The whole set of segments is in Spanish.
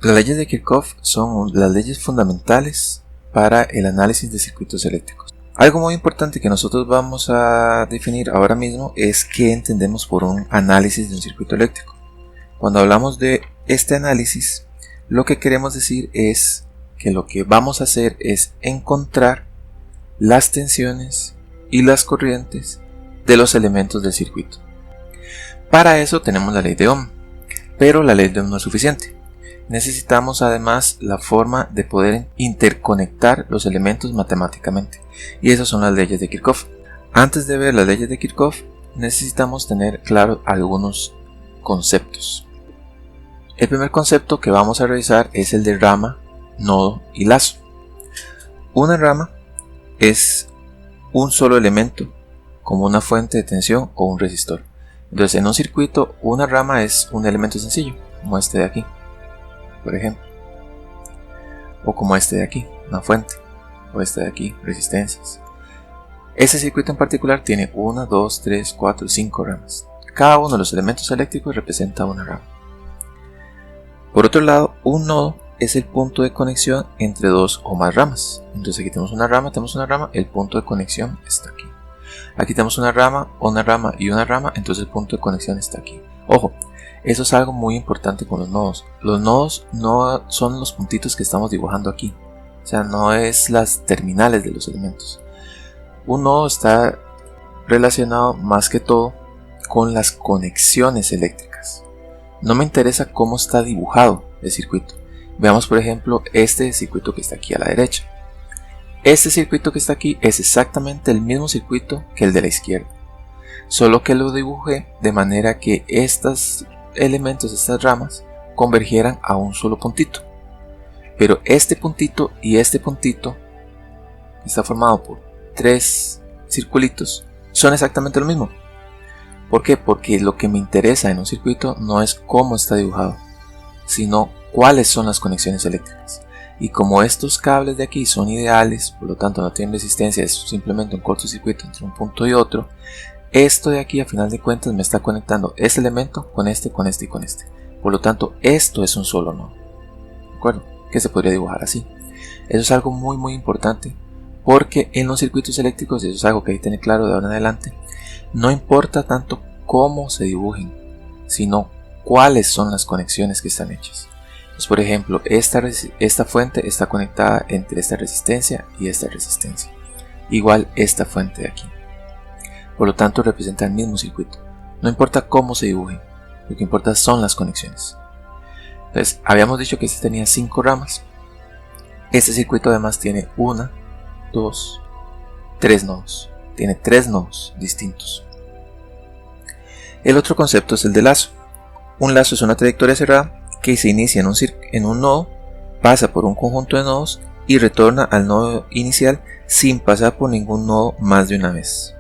Las leyes de Kirchhoff son las leyes fundamentales para el análisis de circuitos eléctricos. Algo muy importante que nosotros vamos a definir ahora mismo es qué entendemos por un análisis de un circuito eléctrico. Cuando hablamos de este análisis, lo que queremos decir es que lo que vamos a hacer es encontrar las tensiones y las corrientes de los elementos del circuito. Para eso tenemos la ley de Ohm, pero la ley de Ohm no es suficiente. Necesitamos además la forma de poder interconectar los elementos matemáticamente, y esas son las leyes de Kirchhoff. Antes de ver las leyes de Kirchhoff, necesitamos tener claro algunos conceptos. El primer concepto que vamos a revisar es el de rama, nodo y lazo. Una rama es un solo elemento, como una fuente de tensión o un resistor. Entonces, en un circuito, una rama es un elemento sencillo, como este de aquí, por ejemplo, o como este de aquí, una fuente, o este de aquí, resistencias. Ese circuito en particular tiene 1, 2, 3, 4, 5 ramas. Cada uno de los elementos eléctricos representa una rama. Por otro lado, un nodo es el punto de conexión entre dos o más ramas. Entonces aquí tenemos una rama, el punto de conexión está aquí. Aquí tenemos una rama y una rama, entonces el punto de conexión está aquí. Ojo, eso es algo muy importante con los nodos. Los nodos no son los puntitos que estamos dibujando aquí. O sea, no es las terminales de los elementos. Un nodo está relacionado más que todo con las conexiones eléctricas. No me interesa cómo está dibujado el circuito. Veamos por ejemplo este circuito que está aquí a la derecha. Este circuito que está aquí es exactamente el mismo circuito que el de la izquierda, solo que lo dibujé de manera que estos elementos, estas ramas, convergieran a un solo puntito. Pero este puntito y este puntito, que está formado por 3 circulitos, son exactamente lo mismo. ¿Por qué? Porque lo que me interesa en un circuito no es cómo está dibujado, sino cuáles son las conexiones eléctricas. Y como estos cables de aquí son ideales, por lo tanto no tienen resistencia, es simplemente un cortocircuito entre un punto y otro, esto de aquí a final de cuentas me está conectando este elemento con este, con este y con este. Por lo tanto, esto es un solo nodo. ¿De acuerdo? Que se podría dibujar así. Eso es algo muy importante, porque en los circuitos eléctricos, y eso es algo que hay que tener claro de ahora en adelante, no importa tanto cómo se dibujen, sino cuáles son las conexiones que están hechas. Pues por ejemplo, esta fuente está conectada entre esta resistencia y esta resistencia. Igual esta fuente de aquí. Por lo tanto representa el mismo circuito. No importa cómo se dibujen, lo que importa son las conexiones. Entonces, habíamos dicho que este tenía 5 ramas. Este circuito además tiene 1, 2, 3 nodos. Tiene 3 nodos distintos. El otro concepto es el de lazo. Un lazo es una trayectoria cerrada que se inicia en un nodo, pasa por un conjunto de nodos y retorna al nodo inicial sin pasar por ningún nodo más de una vez.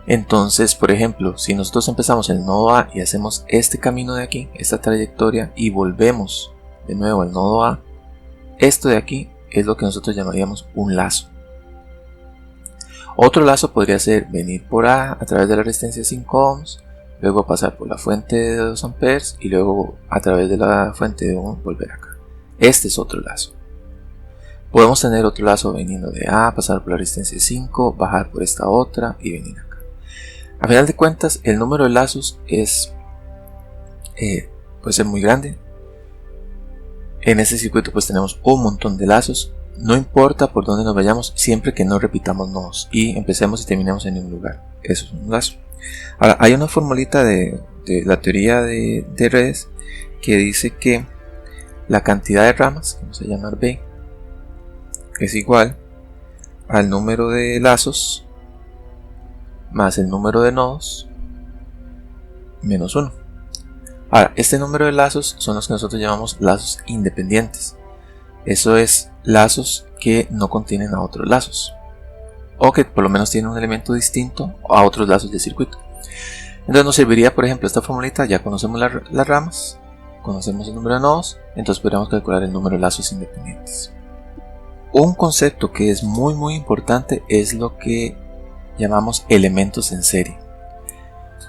Entonces, por ejemplo, si nosotros empezamos en el nodo A y hacemos este camino de aquí, esta trayectoria, y volvemos de nuevo al nodo A, esto de aquí es lo que nosotros llamaríamos un lazo. Otro lazo podría ser venir por A través de la resistencia de 5 ohms, luego pasar por la fuente de 2 amperes y luego a través de la fuente de 1 volver acá. Este es otro lazo. Podemos tener otro lazo viniendo de A, pasar por la resistencia de 5, bajar por esta otra y venir acá. A final de cuentas, el número de lazos puede ser muy grande. En este circuito pues tenemos un montón de lazos. No importa por dónde nos vayamos, siempre que no repitamos nodos y empecemos y terminemos en un lugar. Eso es un lazo. Ahora, hay una formulita de la teoría de redes que dice que la cantidad de ramas, que vamos a llamar B, es igual al número de lazos más el número de nodos menos 1. Ahora, este número de lazos son los que nosotros llamamos lazos independientes. Eso es lazos que no contienen a otros lazos, o que por lo menos tienen un elemento distinto a otros lazos del circuito. Entonces nos serviría, por ejemplo, esta formulita. Ya conocemos las ramas, conocemos el número de nodos, entonces podríamos calcular el número de lazos independientes. Un concepto que es muy importante es lo que llamamos elementos en serie.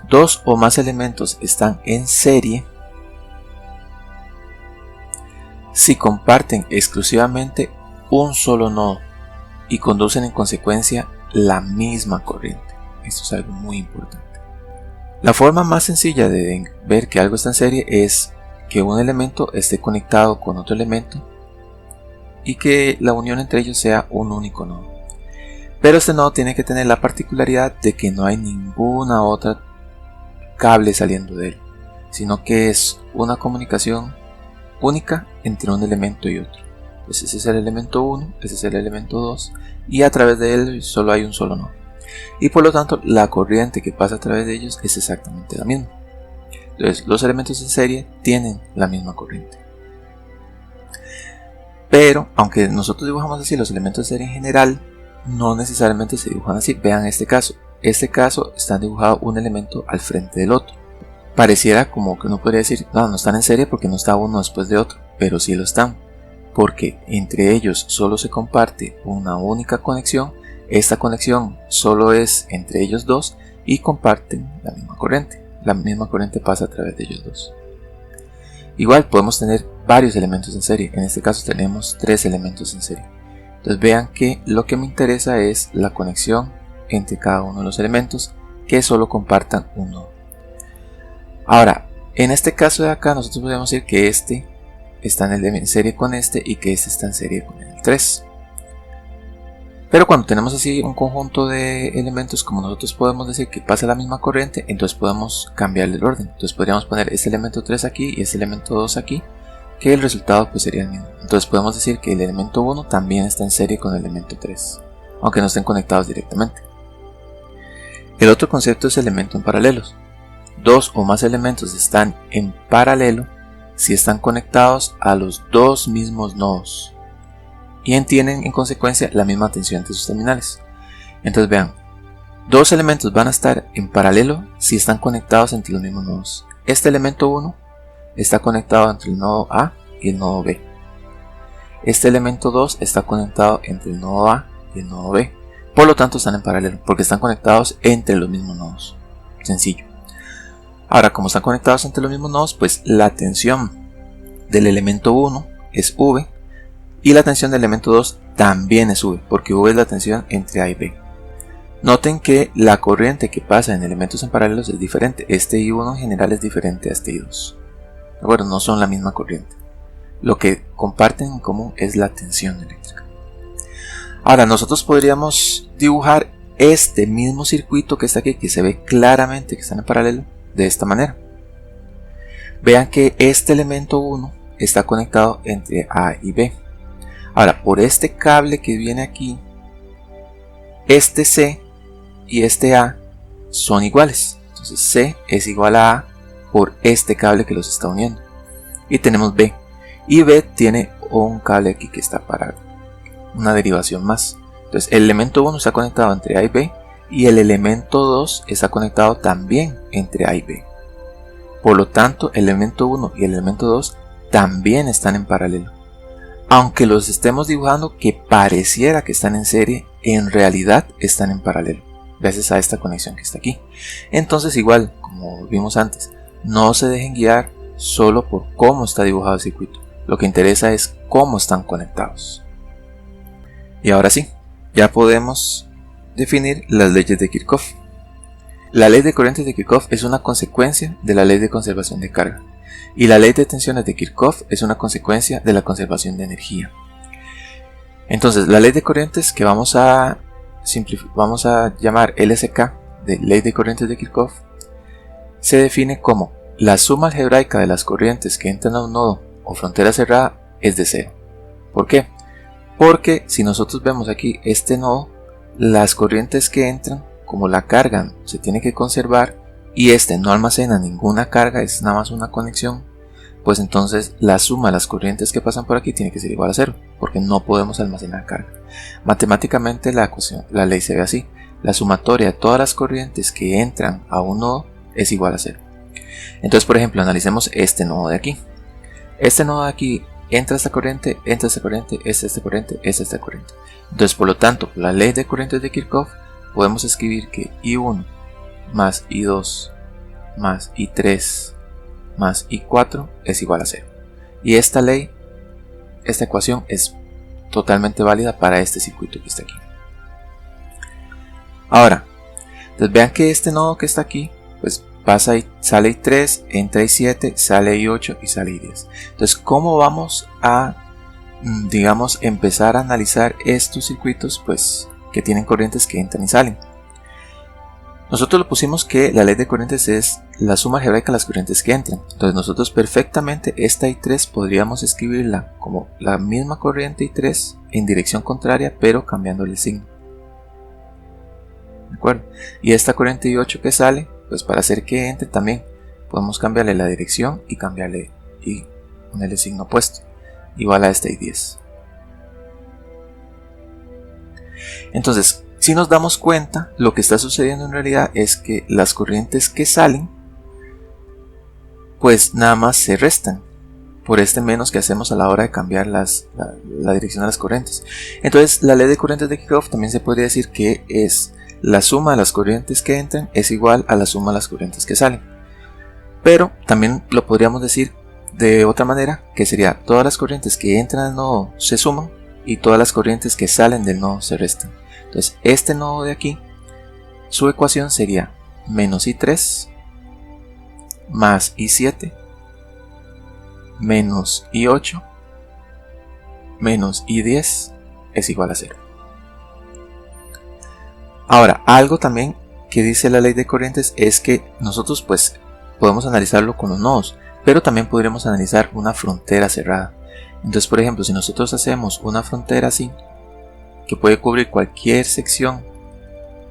Dos o más elementos están en serie si comparten exclusivamente un solo nodo y conducen en consecuencia la misma corriente. Esto es algo muy importante. La forma más sencilla de ver que algo está en serie es que un elemento esté conectado con otro elemento y que la unión entre ellos sea un único nodo. Pero este nodo tiene que tener la particularidad de que no hay ninguna otra cable saliendo de él, sino que es una comunicación única entre un elemento y otro. Pues ese es el elemento 1, ese es el elemento 2 y a través de él solo hay un solo nodo. Y por lo tanto la corriente que pasa a través de ellos es exactamente la misma. Entonces los elementos en serie tienen la misma corriente. Pero aunque nosotros dibujamos así los elementos de serie en general, no necesariamente se dibujan así. Vean este caso. Este caso está dibujado un elemento al frente del otro. Pareciera como que uno podría decir, no están en serie porque no está uno después de otro, pero sí lo están, porque entre ellos solo se comparte una única conexión. Esta conexión solo es entre ellos dos y comparten la misma corriente. La misma corriente pasa a través de ellos dos. Igual podemos tener varios elementos en serie. En este caso tenemos 3 elementos en serie. Entonces vean que lo que me interesa es la conexión entre cada uno de los elementos que solo compartan un nodo. Ahora, en este caso de acá nosotros podemos decir que este está en serie con este y que este está en serie con el 3. Pero cuando tenemos así un conjunto de elementos, como nosotros podemos decir que pasa la misma corriente, entonces podemos cambiarle el orden. Entonces podríamos poner este elemento 3 aquí y este elemento 2 aquí, que el resultado pues sería el mismo. Entonces podemos decir que el elemento 1 también está en serie con el elemento 3, aunque no estén conectados directamente. El otro concepto es elemento en paralelos. 2 o más elementos están en paralelo si están conectados a los dos mismos nodos y tienen en consecuencia la misma tensión entre sus terminales. Entonces vean, 2 elementos van a estar en paralelo si están conectados entre los mismos nodos. Este elemento 1 está conectado entre el nodo A y el nodo B. Este elemento 2 está conectado entre el nodo A y el nodo B. Por lo tanto están en paralelo porque están conectados entre los mismos nodos. Sencillo. Ahora, como están conectados entre los mismos nodos, pues la tensión del elemento 1 es V y la tensión del elemento 2 también es V, porque V es la tensión entre A y B. Noten que la corriente que pasa en elementos en paralelos es diferente. Este I1 en general es diferente a este I2. ¿De acuerdo? No son la misma corriente. Lo que comparten en común es la tensión eléctrica. Ahora, nosotros podríamos dibujar este mismo circuito que está aquí, que se ve claramente que están en paralelo, de esta manera. Vean que este elemento 1 está conectado entre A y B. Ahora, por este cable que viene aquí, este C y este A son iguales. Entonces C es igual a A por este cable que los está uniendo. Y tenemos B. Y B tiene un cable aquí que está para una derivación más. Entonces el elemento 1 está conectado entre A y B y el elemento 2 está conectado también entre A y B. Por lo tanto, el elemento 1 y el elemento 2 también están en paralelo. Aunque los estemos dibujando que pareciera que están en serie, en realidad están en paralelo, gracias a esta conexión que está aquí. Entonces igual, como vimos antes, no se dejen guiar solo por cómo está dibujado el circuito. Lo que interesa es cómo están conectados. Y ahora sí, ya podemos definir las leyes de Kirchhoff. La ley de corrientes de Kirchhoff es una consecuencia de la ley de conservación de carga. Y la ley de tensiones de Kirchhoff es una consecuencia de la conservación de energía. Entonces, la ley de corrientes que vamos a llamar LSK, de ley de corrientes de Kirchhoff, se define como la suma algebraica de las corrientes que entran a un nodo o frontera cerrada es de 0. ¿Por qué? Porque si nosotros vemos aquí este nodo, las corrientes que entran, como la carga se tiene que conservar y este no almacena ninguna carga, es nada más una conexión, pues entonces la suma de las corrientes que pasan por aquí tiene que ser igual a 0, porque no podemos almacenar carga. Matemáticamente la ley se ve así: la sumatoria de todas las corrientes que entran a un nodo es igual a 0. Entonces, por ejemplo, analicemos este nodo de aquí. Este nodo de aquí entra esta corriente, entra esta corriente, esta corriente, esta corriente. Entonces, por lo tanto, la ley de corrientes de Kirchhoff podemos escribir que I1 más I2 más I3 más I4 es igual a 0. Y esta ley esta ecuación es totalmente válida para este circuito que está aquí. Ahora, entonces vean que este nodo que está aquí, pues pasa y sale I3, entra I7, sale I8 y sale I10. Entonces, ¿cómo vamos a, digamos, empezar a analizar estos circuitos, pues, que tienen corrientes que entran y salen? Nosotros lo pusimos que la ley de corrientes es la suma algebraica de las corrientes que entran. Entonces nosotros perfectamente esta I3 podríamos escribirla como la misma corriente I3 en dirección contraria, pero cambiándole el signo. ¿De acuerdo? Y esta corriente I8 que sale, pues para hacer que entre también podemos cambiarle la dirección y cambiarle y ponerle signo opuesto, igual a esta I10. Entonces, si nos damos cuenta, lo que está sucediendo en realidad es que las corrientes que salen, pues nada más se restan por este menos que hacemos a la hora de cambiar la dirección de las corrientes. Entonces, la ley de corrientes de Kirchhoff también se podría decir que es la suma de las corrientes que entran es igual a la suma de las corrientes que salen. Pero también lo podríamos decir de otra manera, que sería todas las corrientes que entran al nodo se suman y todas las corrientes que salen del nodo se restan. Entonces este nodo de aquí, su ecuación sería menos I3 más I7 menos I8 menos I10 es igual a 0. Ahora, algo también que dice la ley de corrientes es que nosotros pues podemos analizarlo con los nodos, pero también podríamos analizar una frontera cerrada. Entonces, por ejemplo, si nosotros hacemos una frontera así, que puede cubrir cualquier sección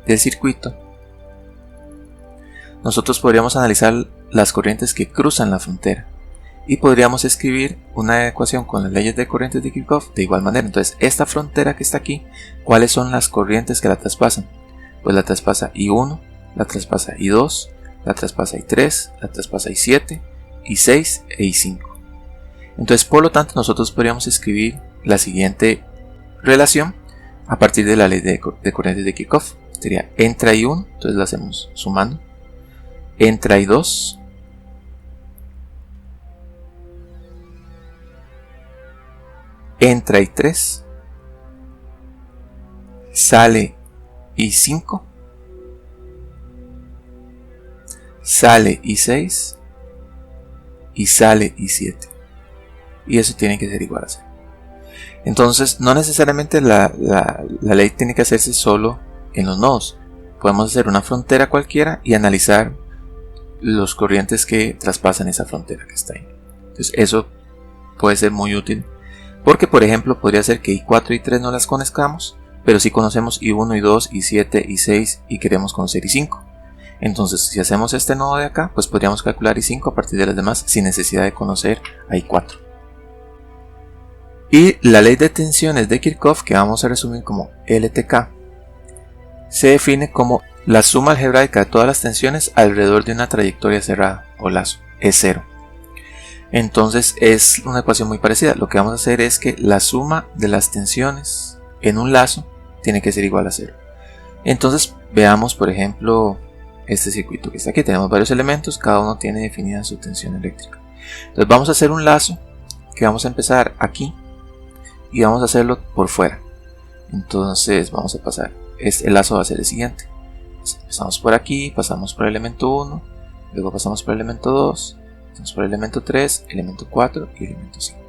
del circuito, nosotros podríamos analizar las corrientes que cruzan la frontera y podríamos escribir una ecuación con las leyes de corrientes de Kirchhoff de igual manera. Entonces, esta frontera que está aquí, ¿cuáles son las corrientes que la traspasan? Pues la traspasa I1, la traspasa I2, la traspasa I3, la traspasa I7, I6 e I5. Entonces, por lo tanto, nosotros podríamos escribir la siguiente relación a partir de la ley de corrientes de Kirchhoff. Sería entra I1, entonces la hacemos sumando, entra I2, entra I3, sale I5, sale I6 y sale I7. Y eso tiene que ser igual a 0. Entonces, no necesariamente la ley tiene que hacerse solo en los nodos. Podemos hacer una frontera cualquiera y analizar los corrientes que traspasan esa frontera que está ahí. Entonces, eso puede ser muy útil. Porque, por ejemplo, podría ser que I4 y I3 no las conozcamos, pero sí conocemos I1, I2, I7, I6 y queremos conocer I5. Entonces, si hacemos este nodo de acá, pues podríamos calcular I5 a partir de las demás sin necesidad de conocer a I4. Y la ley de tensiones de Kirchhoff, que vamos a resumir como LTK, se define como la suma algebraica de todas las tensiones alrededor de una trayectoria cerrada o lazo, es 0. Entonces es una ecuación muy parecida. Lo que vamos a hacer es que la suma de las tensiones en un lazo tiene que ser igual a 0. Entonces veamos, por ejemplo, este circuito que está aquí. Tenemos varios elementos, cada uno tiene definida su tensión eléctrica. Entonces vamos a hacer un lazo que vamos a empezar aquí y vamos a hacerlo por fuera. Entonces vamos a pasar, el lazo va a ser el siguiente. Empezamos por aquí, pasamos por el elemento 1, luego pasamos por el elemento 2, pasamos por el elemento 3, elemento 4 y elemento 5.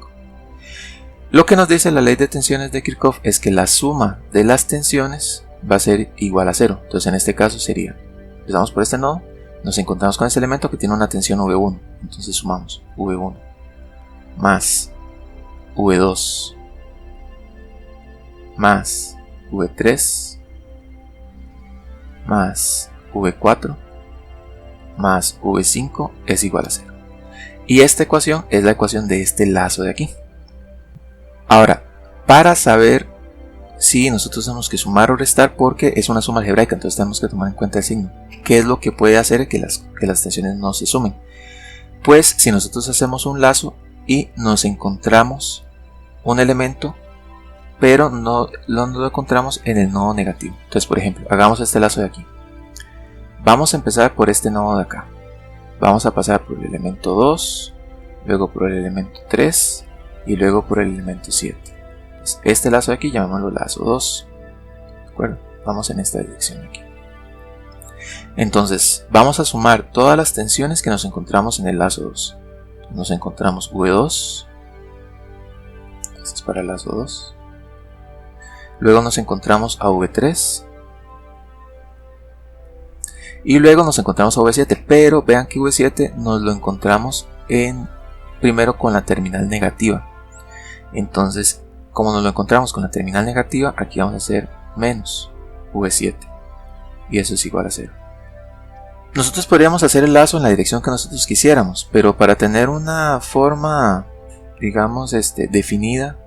Lo que nos dice la ley de tensiones de Kirchhoff es que la suma de las tensiones va a ser igual a 0. Entonces en este caso sería, empezamos por este nodo, nos encontramos con este elemento que tiene una tensión V1. Entonces sumamos V1 más V2 más V3 más V4 más V5 es igual a 0. Y esta ecuación es la ecuación de este lazo de aquí. Ahora, para saber si nosotros tenemos que sumar o restar, porque es una suma algebraica, entonces tenemos que tomar en cuenta el signo. ¿Qué es lo que puede hacer que las tensiones no se sumen? Pues si nosotros hacemos un lazo y nos encontramos un elemento, pero no lo encontramos en el nodo negativo. Entonces, por ejemplo, hagamos este lazo de aquí. Vamos a empezar por este nodo de acá. Vamos a pasar por el elemento 2, luego por el elemento 3, y luego por el elemento 7. Entonces, este lazo de aquí llamémoslo lazo 2. ¿De acuerdo? Vamos en esta dirección aquí. Entonces vamos a sumar todas las tensiones que nos encontramos en el lazo 2. Nos encontramos V2. Esto es para el lazo 2. Luego nos encontramos a V3. Y luego nos encontramos a V7. Pero vean que V7 nos lo encontramos primero con la terminal negativa. Entonces, como nos lo encontramos con la terminal negativa, aquí vamos a hacer menos V7. Y eso es igual a 0. Nosotros podríamos hacer el lazo en la dirección que nosotros quisiéramos, pero para tener una forma, digamos, definida,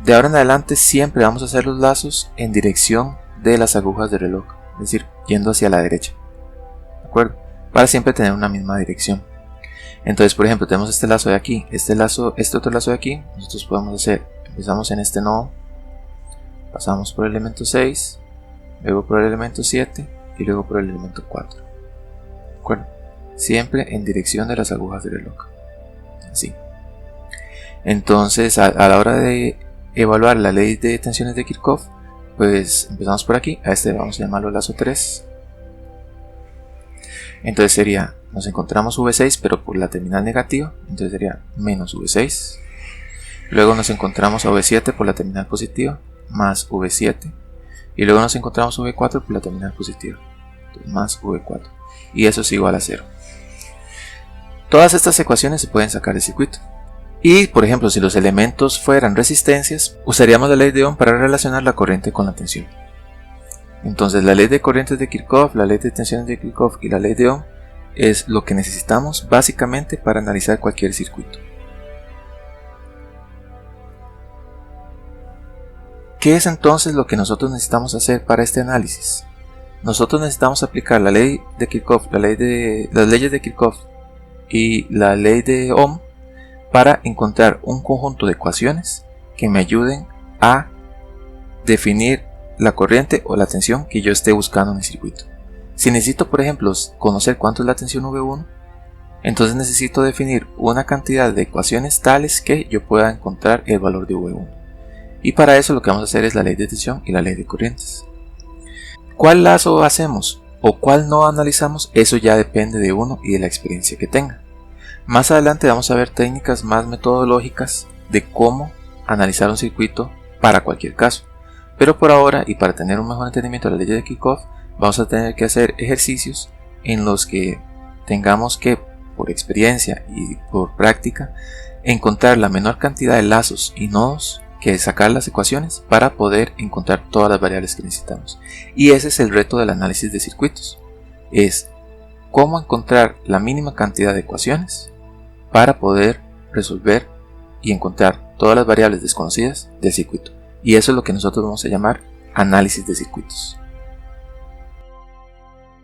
de ahora en adelante siempre vamos a hacer los lazos en dirección de las agujas del reloj, es decir, yendo hacia la derecha, ¿de acuerdo? Para siempre tener una misma dirección. Entonces, por ejemplo, tenemos este lazo de aquí, este otro lazo de aquí. Nosotros podemos hacer, empezamos en este nodo, pasamos por el elemento 6, luego por el elemento 7 y luego por el elemento 4. ¿De acuerdo? Siempre en dirección de las agujas del reloj. Así. Entonces, a la hora de evaluar la ley de tensiones de Kirchhoff, pues empezamos por aquí. A este vamos a llamarlo lazo 3. Entonces sería, nos encontramos V6 pero por la terminal negativa, entonces sería menos V6. Luego nos encontramos a V7 por la terminal positiva, más V7. Y luego nos encontramos V4 por la terminal positiva, entonces más V4. Y eso es igual a 0. Todas estas ecuaciones se pueden sacar del circuito. Y por ejemplo, si los elementos fueran resistencias, usaríamos la ley de Ohm para relacionar la corriente con la tensión. Entonces la ley de corrientes de Kirchhoff, la ley de tensiones de Kirchhoff y la ley de Ohm es lo que necesitamos básicamente para analizar cualquier circuito. ¿Qué es entonces lo que nosotros necesitamos hacer para este análisis? Nosotros necesitamos aplicar la ley de Kirchhoff, las leyes de Kirchhoff y la ley de Ohm para encontrar un conjunto de ecuaciones que me ayuden a definir la corriente o la tensión que yo esté buscando en el circuito. Si necesito, por ejemplo, conocer cuánto es la tensión V1, entonces necesito definir una cantidad de ecuaciones tales que yo pueda encontrar el valor de V1. Y para eso lo que vamos a hacer es la ley de tensión y la ley de corrientes. ¿Cuál lazo hacemos o cuál no analizamos? Eso ya depende de uno y de la experiencia que tenga. Más adelante vamos a ver técnicas más metodológicas de cómo analizar un circuito para cualquier caso. Pero por ahora, y para tener un mejor entendimiento de la ley de Kirchhoff, vamos a tener que hacer ejercicios en los que tengamos que, por experiencia y por práctica, encontrar la menor cantidad de lazos y nodos que sacar las ecuaciones para poder encontrar todas las variables que necesitamos. Y ese es el reto del análisis de circuitos. Es cómo encontrar la mínima cantidad de ecuaciones para poder resolver y encontrar todas las variables desconocidas del circuito. Y eso es lo que nosotros vamos a llamar análisis de circuitos.